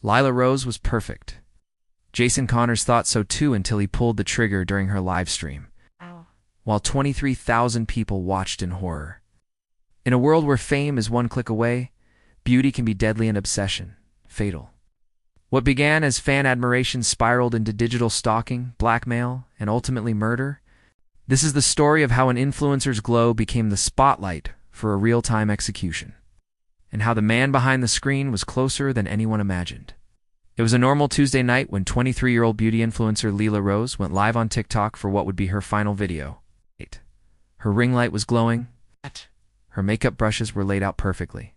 Lila Rose was perfect. Jason Connors thought so too until he pulled the trigger during her live stream, while 23,000 people watched in horror. In a world where fame is one click away, beauty can be deadly and obsession, fatal. What began as fan admiration spiraled into digital stalking, blackmail, and ultimately murder. This is the story of how an influencer's glow became the spotlight for a real-time execution, and how the man behind the screen was closer than anyone imagined. It was a normal Tuesday night when 23-year-old beauty influencer Lila Rose went live on TikTok for what would be her final video. Her ring light was glowing. Her makeup brushes were laid out perfectly.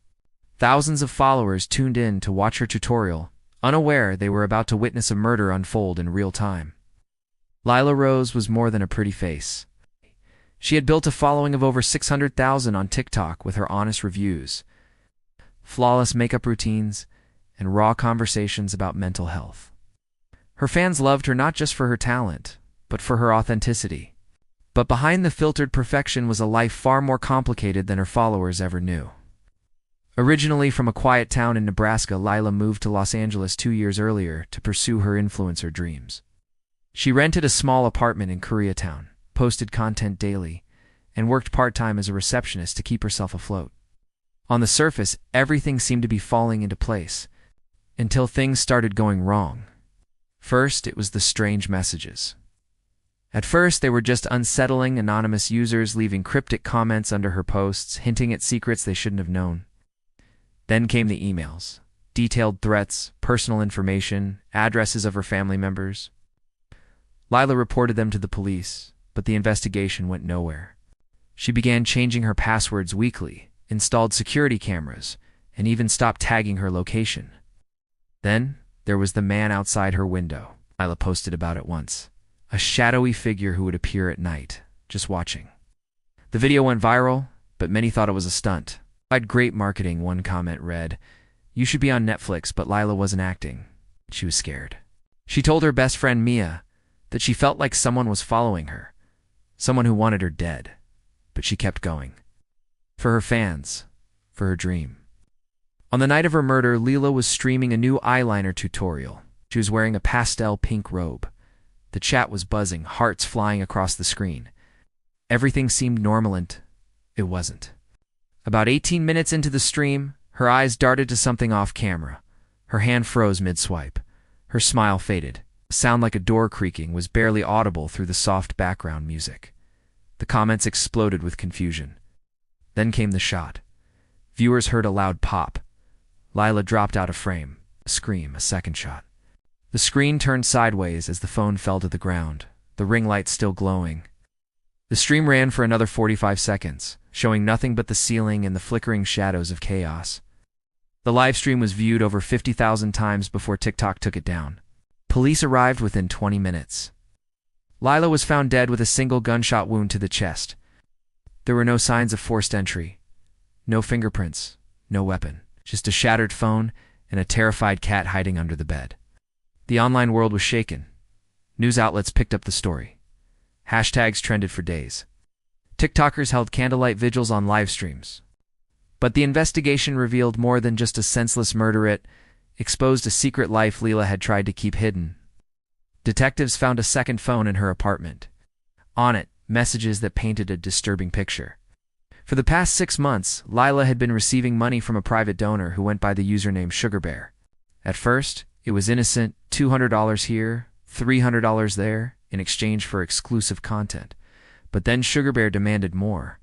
Thousands of followers tuned in to watch her tutorial, unaware they were about to witness a murder unfold in real time. Lila Rose was more than a pretty face. She had built a following of over 600,000 on TikTok with her honest reviews, flawless makeup routines, and raw conversations about mental health. Her fans loved her not just for her talent, but for her authenticity. But behind the filtered perfection was a life far more complicated than her followers ever knew. Originally from a quiet town in Nebraska, Lila moved to Los Angeles 2 years earlier to pursue her influencer dreams. She rented a small apartment in Koreatown, posted content daily, and worked part-time as a receptionist to keep herself afloat. On the surface, everything seemed to be falling into place, until things started going wrong. First, it was the strange messages. At first, they were just unsettling anonymous users leaving cryptic comments under her posts, hinting at secrets they shouldn't have known. Then came the emails, detailed threats, personal information, addresses of her family members. Lila reported them to the police, but the investigation went nowhere. She began changing her passwords weekly, installed security cameras, and even stopped tagging her location. Then, there was the man outside her window. Lila posted about it once. A shadowy figure who would appear at night, just watching. The video went viral, but many thought it was a stunt. "I'd great marketing," one comment read. "You should be on Netflix," but Lila wasn't acting. She was scared. She told her best friend Mia that she felt like someone was following her, someone who wanted her dead. But she kept going. For her fans, for her dream. On the night of her murder, Lila was streaming a new eyeliner tutorial. She was wearing a pastel pink robe. The chat was buzzing, hearts flying across the screen. Everything seemed normal and it wasn't. About 18 minutes into the stream, her eyes darted to something off camera. Her hand froze mid-swipe. Her smile faded. A sound like a door creaking was barely audible through the soft background music. The comments exploded with confusion. Then came the shot. Viewers heard a loud pop. Lila dropped out of frame. A scream, a second shot. The screen turned sideways as the phone fell to the ground, the ring light still glowing. The stream ran for another 45 seconds, showing nothing but the ceiling and the flickering shadows of chaos. The live stream was viewed over 50,000 times before TikTok took it down. Police arrived within 20 minutes. Lila was found dead with a single gunshot wound to the chest. There were no signs of forced entry. No fingerprints, no weapon, just a shattered phone and a terrified cat hiding under the bed. The online world was shaken. News outlets picked up the story. Hashtags trended for days. TikTokers held candlelight vigils on live streams. But the investigation revealed more than just a senseless murder. It exposed a secret life Lila had tried to keep hidden. Detectives found a second phone in her apartment. On it, messages that painted a disturbing picture. For the past 6 months, Lila had been receiving money from a private donor who went by the username SugarBear. At first, it was innocent, $200 here, $300 there, in exchange for exclusive content. But then SugarBear demanded more.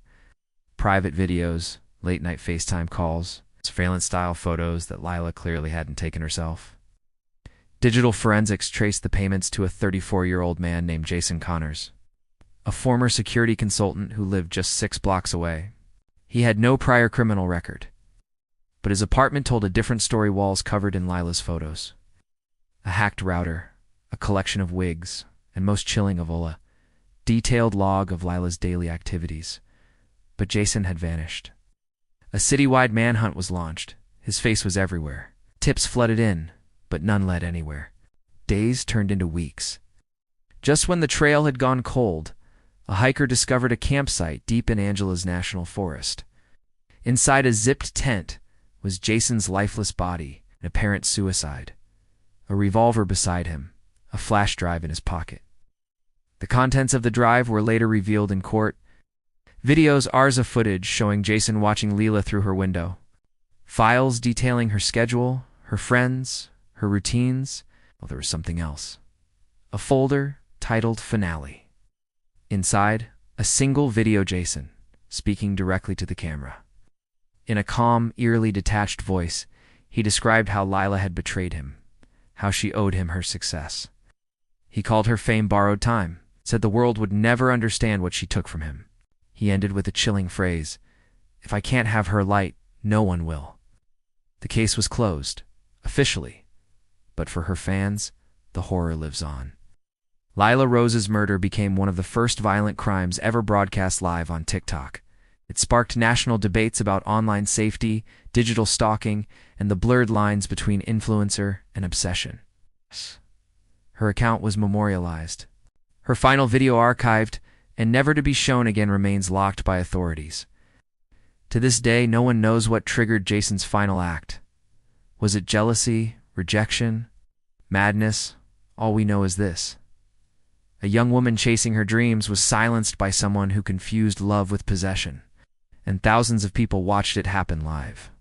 Private videos, late-night FaceTime calls, surveillance-style photos that Lila clearly hadn't taken herself. Digital forensics traced the payments to a 34-year-old man named Jason Connors, a former security consultant who lived just 6 blocks away. He had no prior criminal record, but his apartment told a different story. Walls covered in Lila's photos. A hacked router, a collection of wigs, and most chilling of all, a detailed log of Lila's daily activities. But Jason had vanished. A citywide manhunt was launched. His face was everywhere. Tips flooded in, but none led anywhere. Days turned into weeks. Just when the trail had gone cold, a hiker discovered a campsite deep in Angela's National Forest. Inside a zipped tent was Jason's lifeless body, an apparent suicide. a revolver beside him, a flash drive in his pocket. The contents of the drive were later revealed in court. Videos of footage showing Jason watching Leila through her window. Files detailing her schedule, her friends, her routines. Well, there was something else. A folder titled Finale. Inside, a single video Jason, speaking directly to the camera. In a calm, eerily detached voice, he described how Leila had betrayed him, how she owed him her success. He called her fame borrowed time, said the world would never understand what she took from him. He ended with a chilling phrase, "If I can't have her light, no one will." The case was closed, officially, but for her fans, the horror lives on. Leila Rose's murder became one of the first violent crimes ever broadcast live on TikTok. It sparked national debates about online safety, digital stalking, and the blurred lines between influencer and obsession. Her account was memorialized. Her final video archived and never to be shown again remains locked by authorities. To this day, no one knows what triggered Jason's final act. Was it jealousy, rejection, madness? All we know is this. A young woman chasing her dreams was silenced by someone who confused love with possession, and thousands of people watched it happen live.